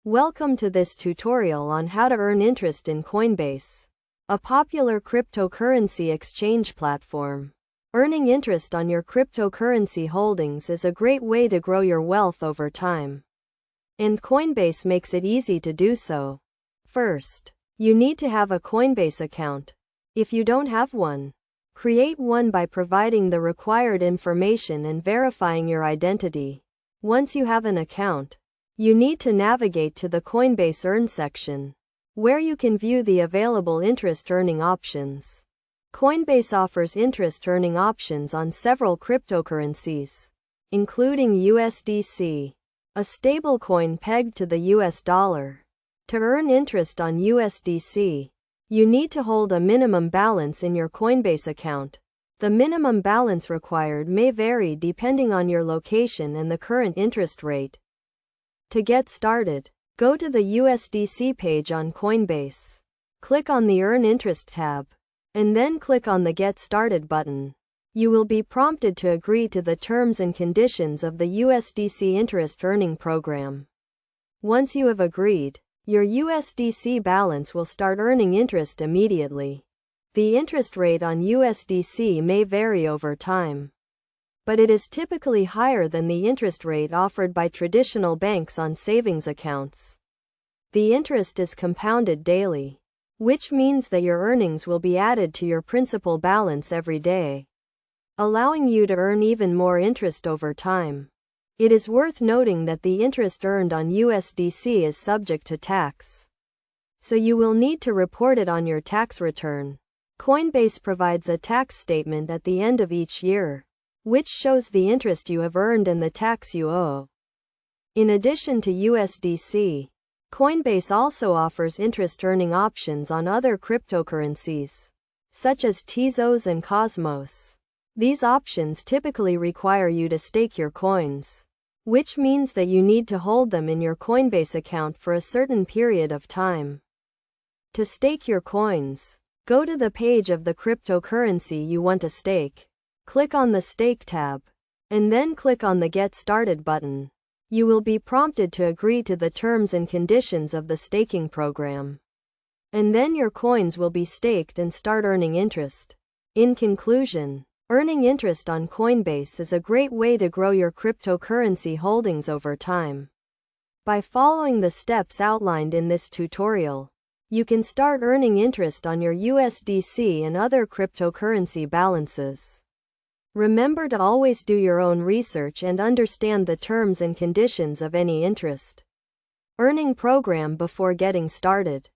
Welcome to this tutorial on how to earn interest in Coinbase, a popular cryptocurrency exchange platform. Earning interest on your cryptocurrency holdings is a great way to grow your wealth over time. And Coinbase makes it easy to do so. First, you need to have a Coinbase account. If you don't have one, create one by providing the required information and verifying your identity. Once you have an account, you need to navigate to the Coinbase Earn section, where you can view the available interest earning options. Coinbase offers interest earning options on several cryptocurrencies, including USDC, a stablecoin pegged to the US dollar. To earn interest on USDC, you need to hold a minimum balance in your Coinbase account. The minimum balance required may vary depending on your location and the current interest rate. To get started, go to the USDC page on Coinbase. Click on the Earn Interest tab, and then click on the Get Started button. You will be prompted to agree to the terms and conditions of the USDC interest earning program. Once you have agreed, your USDC balance will start earning interest immediately. The interest rate on USDC may vary over time, but it is typically higher than the interest rate offered by traditional banks on savings accounts. The interest is compounded daily, which means that your earnings will be added to your principal balance every day, allowing you to earn even more interest over time. It is worth noting that the interest earned on USDC is subject to tax, so you will need to report it on your tax return. Coinbase provides a tax statement at the end of each year, which shows the interest you have earned and the tax you owe. In addition to USDC, Coinbase also offers interest earning options on other cryptocurrencies, such as Tezos and Cosmos. These options typically require you to stake your coins, which means that you need to hold them in your Coinbase account for a certain period of time. To stake your coins, go to the page of the cryptocurrency you want to stake. Click on the Stake tab, and then click on the Get Started button. You will be prompted to agree to the terms and conditions of the staking program. And then your coins will be staked and start earning interest. In conclusion, earning interest on Coinbase is a great way to grow your cryptocurrency holdings over time. By following the steps outlined in this tutorial, you can start earning interest on your USDC and other cryptocurrency balances. Remember to always do your own research and understand the terms and conditions of any interest earning program before getting started.